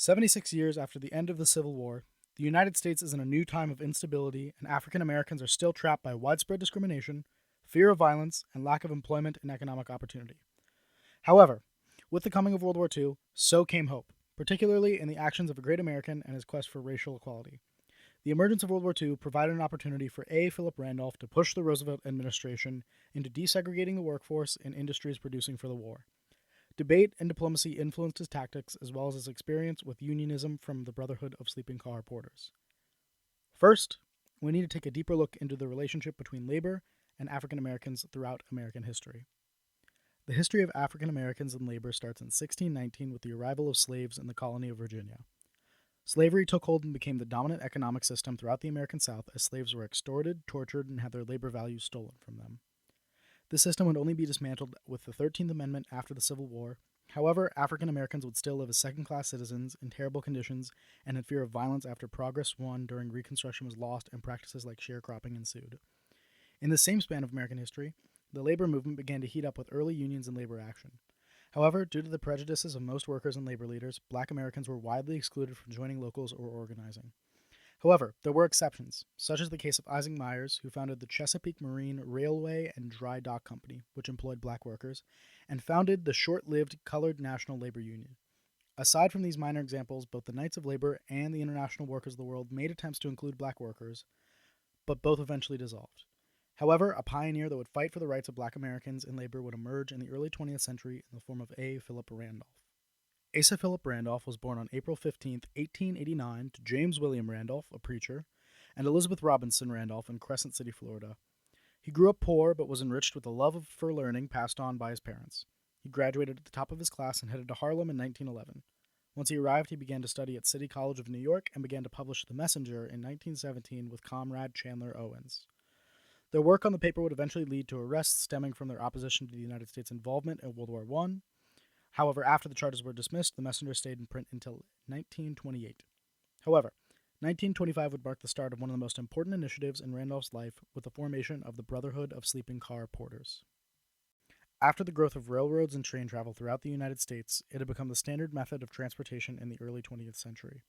76 years after the end of the Civil War, the United States is in a new time of instability, and African Americans are still trapped by widespread discrimination, fear of violence, and lack of employment and economic opportunity. However, with the coming of World War II, so came hope, particularly in the actions of a great American and his quest for racial equality. The emergence of World War II provided an opportunity for A. Philip Randolph to push the Roosevelt administration into desegregating the workforce and industries producing for the war. Debate and diplomacy influenced his tactics as well as his experience with unionism from the Brotherhood of Sleeping Car porters. First, we need to take a deeper look into the relationship between labor and African Americans throughout American history. The history of African Americans and labor starts in 1619 with the arrival of slaves in the colony of Virginia. Slavery took hold and became the dominant economic system throughout the American South as slaves were extorted, tortured, and had their labor values stolen from them. This system would only be dismantled with the 13th Amendment after the Civil War. However, African Americans would still live as second-class citizens in terrible conditions and in fear of violence after progress won during Reconstruction was lost and practices like sharecropping ensued. In the same span of American history, the labor movement began to heat up with early unions and labor action. However, due to the prejudices of most workers and labor leaders, black Americans were widely excluded from joining locals or organizing. However, there were exceptions, such as the case of Isaac Myers, who founded the Chesapeake Marine Railway and Dry Dock Company, which employed black workers, and founded the short-lived Colored National Labor Union. Aside from these minor examples, both the Knights of Labor and the International Workers of the World made attempts to include black workers, but both eventually dissolved. However, a pioneer that would fight for the rights of black Americans in labor would emerge in the early 20th century in the form of A. Philip Randolph. Asa Philip Randolph was born on April 15, 1889, to James William Randolph, a preacher, and Elizabeth Robinson Randolph in Crescent City, Florida. He grew up poor but was enriched with a love for learning passed on by his parents. He graduated at the top of his class and headed to Harlem in 1911. Once he arrived, he began to study at City College of New York and began to publish The Messenger in 1917 with comrade Chandler Owens. Their work on the paper would eventually lead to arrests stemming from their opposition to the United States involvement in World War I. However, after the charges were dismissed, the Messenger stayed in print until 1928. However, 1925 would mark the start of one of the most important initiatives in Randolph's life with the formation of the Brotherhood of Sleeping Car porters. After the growth of railroads and train travel throughout the United States, it had become the standard method of transportation in the early 20th century.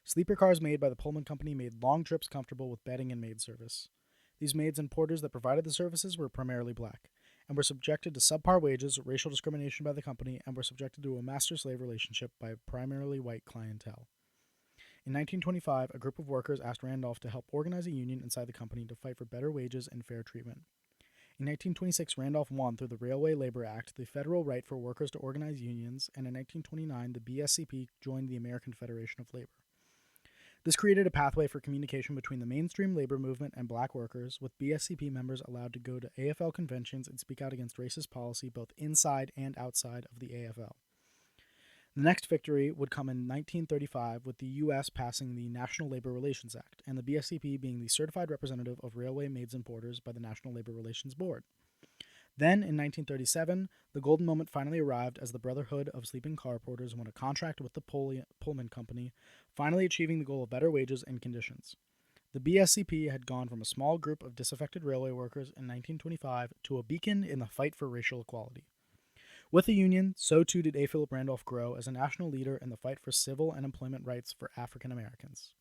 Sleeper cars made by the Pullman Company made long trips comfortable with bedding and maid service. These maids and porters that provided the services were primarily black, and were subjected to subpar wages, racial discrimination by the company, and were subjected to a master-slave relationship by a primarily white clientele. In 1925, a group of workers asked Randolph to help organize a union inside the company to fight for better wages and fair treatment. In 1926, Randolph won through the Railway Labor Act the federal right for workers to organize unions, and in 1929, the BSCP joined the American Federation of Labor. This created a pathway for communication between the mainstream labor movement and black workers, with BSCP members allowed to go to AFL conventions and speak out against racist policy both inside and outside of the AFL. The next victory would come in 1935 with the U.S. passing the National Labor Relations Act, and the BSCP being the certified representative of railway maids and porters by the National Labor Relations Board. Then, in 1937, the golden moment finally arrived as the Brotherhood of Sleeping Car porters won a contract with the Pullman Company, finally achieving the goal of better wages and conditions. The BSCP had gone from a small group of disaffected railway workers in 1925 to a beacon in the fight for racial equality. With the Union, so too did A. Philip Randolph grow as a national leader in the fight for civil and employment rights for African Americans.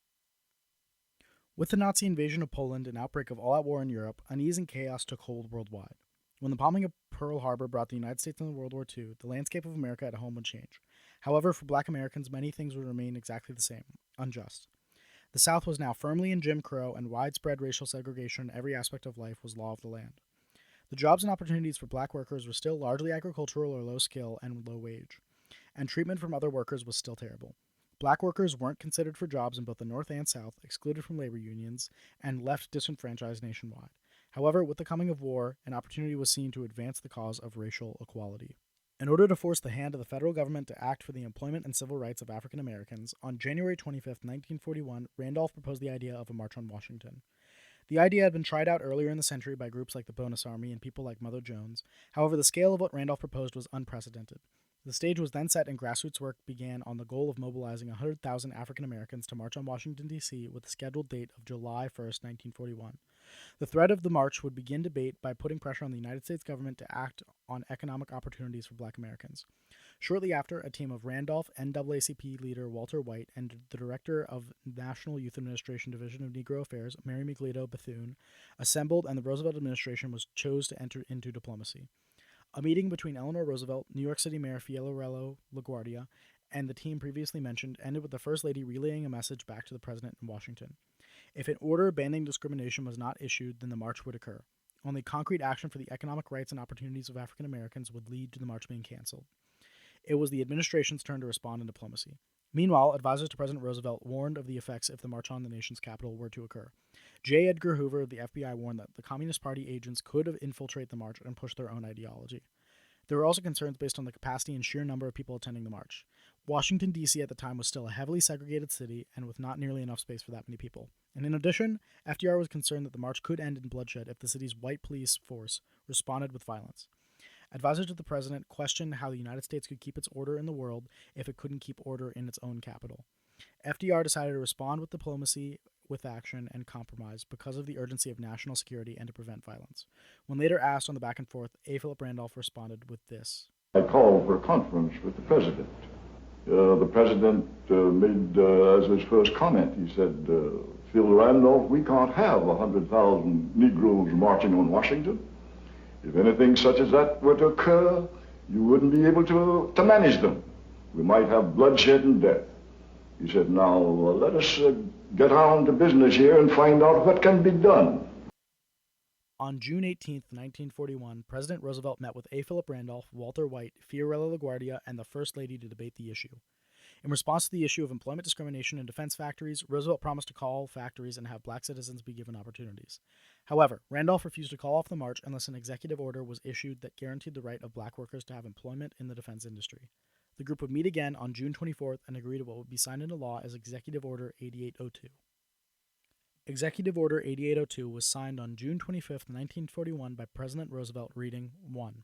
With the Nazi invasion of Poland and outbreak of all-out war in Europe, unease and chaos took hold worldwide. When the bombing of Pearl Harbor brought the United States into World War II, the landscape of America at home would change. However, for black Americans, many things would remain exactly the same, unjust. The South was now firmly in Jim Crow, and widespread racial segregation in every aspect of life was law of the land. The jobs and opportunities for black workers were still largely agricultural or low skill and low wage, and treatment from other workers was still terrible. Black workers weren't considered for jobs in both the North and South, excluded from labor unions, and left disenfranchised nationwide. However, with the coming of war, an opportunity was seen to advance the cause of racial equality. In order to force the hand of the federal government to act for the employment and civil rights of African Americans, on January 25, 1941, Randolph proposed the idea of a March on Washington. The idea had been tried out earlier in the century by groups like the Bonus Army and people like Mother Jones. However, the scale of what Randolph proposed was unprecedented. The stage was then set and grassroots work began on the goal of mobilizing 100,000 African Americans to march on Washington, D.C. with the scheduled date of July 1, 1941. The threat of the march would begin debate by putting pressure on the United States government to act on economic opportunities for black Americans. Shortly after, a team of Randolph NAACP leader Walter White and the director of National Youth Administration Division of Negro Affairs, Mary McLeod Bethune, assembled, and the Roosevelt administration chose to enter into diplomacy. A meeting between Eleanor Roosevelt, New York City Mayor Fiorello LaGuardia, and the team previously mentioned ended with the First Lady relaying a message back to the President in Washington. If an order banning discrimination was not issued, then the march would occur. Only concrete action for the economic rights and opportunities of African Americans would lead to the march being canceled. It was the administration's turn to respond in diplomacy. Meanwhile, advisors to President Roosevelt warned of the effects if the march on the nation's capital were to occur. J. Edgar Hoover of the FBI warned that the Communist Party agents could infiltrate the march and push their own ideology. There were also concerns based on the capacity and sheer number of people attending the march. Washington, D.C. at the time was still a heavily segregated city and with not nearly enough space for that many people. And in addition, FDR was concerned that the march could end in bloodshed if the city's white police force responded with violence. Advisors to the president questioned how the United States could keep its order in the world if it couldn't keep order in its own capital. FDR decided to respond with diplomacy, with action, and compromise because of the urgency of national security and to prevent violence. When later asked on the back and forth, A. Philip Randolph responded with this. I called for a conference with the president. The president made, as his first comment, he said, Phil Randolph, we can't have 100,000 Negroes marching on Washington. If anything such as that were to occur, you wouldn't be able to manage them. We might have bloodshed and death. He said, now let us get on to business here and find out what can be done. On June 18, 1941, President Roosevelt met with A. Philip Randolph, Walter White, Fiorello LaGuardia, and the First Lady to debate the issue. In response to the issue of employment discrimination in defense factories, Roosevelt promised to call factories and have black citizens be given opportunities. However, Randolph refused to call off the march unless an executive order was issued that guaranteed the right of black workers to have employment in the defense industry. The group would meet again on June 24th and agree to what would be signed into law as Executive Order 8802. Executive Order 8802 was signed on June 25, 1941 by President Roosevelt reading 1.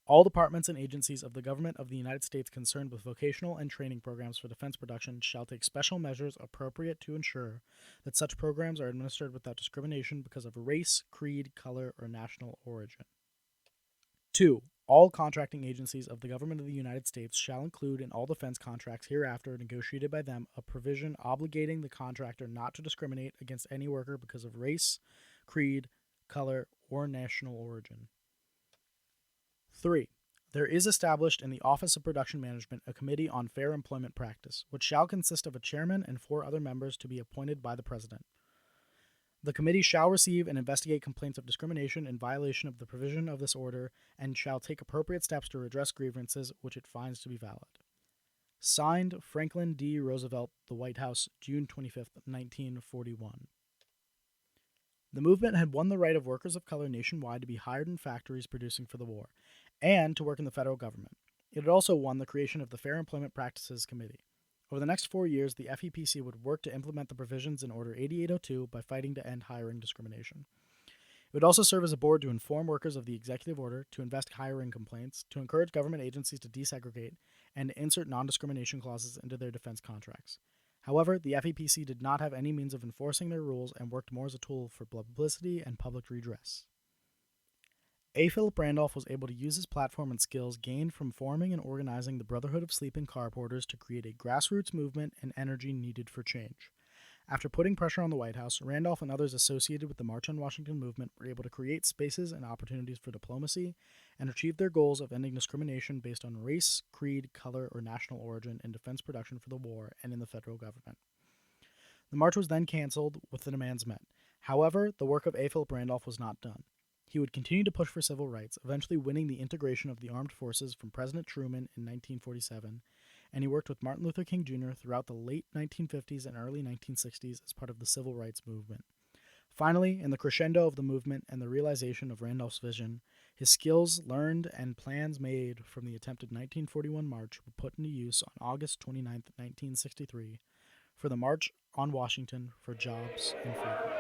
All departments and agencies of the government of the United States concerned with vocational and training programs for defense production shall take special measures appropriate to ensure that such programs are administered without discrimination because of race, creed, color, or national origin. 2. All contracting agencies of the government of the United States shall include in all defense contracts hereafter negotiated by them a provision obligating the contractor not to discriminate against any worker because of race, creed, color, or national origin. 3. There is established in the Office of Production Management a Committee on Fair Employment Practice, which shall consist of a chairman and 4 other members to be appointed by the President. The committee shall receive and investigate complaints of discrimination in violation of the provision of this order and shall take appropriate steps to redress grievances which it finds to be valid. Signed, Franklin D. Roosevelt, The White House, June 25, 1941. The movement had won the right of workers of color nationwide to be hired in factories producing for the war, and to work in the federal government. It had also won the creation of the Fair Employment Practices Committee. Over the next 4 years, the FEPC would work to implement the provisions in Order 8802 by fighting to end hiring discrimination. It would also serve as a board to inform workers of the executive order, to invest hiring complaints, to encourage government agencies to desegregate, and to insert non-discrimination clauses into their defense contracts. However, the FEPC did not have any means of enforcing their rules and worked more as a tool for publicity and public redress. A. Philip Randolph was able to use his platform and skills gained from forming and organizing the Brotherhood of Sleeping Car porters to create a grassroots movement and energy needed for change. After putting pressure on the White House, Randolph and others associated with the March on Washington movement were able to create spaces and opportunities for diplomacy and achieve their goals of ending discrimination based on race, creed, color, or national origin in defense production for the war and in the federal government. The march was then canceled with the demands met. However, the work of A. Philip Randolph was not done. He would continue to push for civil rights, eventually winning the integration of the armed forces from President Truman in 1947, and he worked with Martin Luther King Jr. throughout the late 1950s and early 1960s as part of the civil rights movement. Finally, in the crescendo of the movement and the realization of Randolph's vision, his skills learned and plans made from the attempted 1941 march were put into use on August 29, 1963, for the March on Washington for Jobs and Freedom.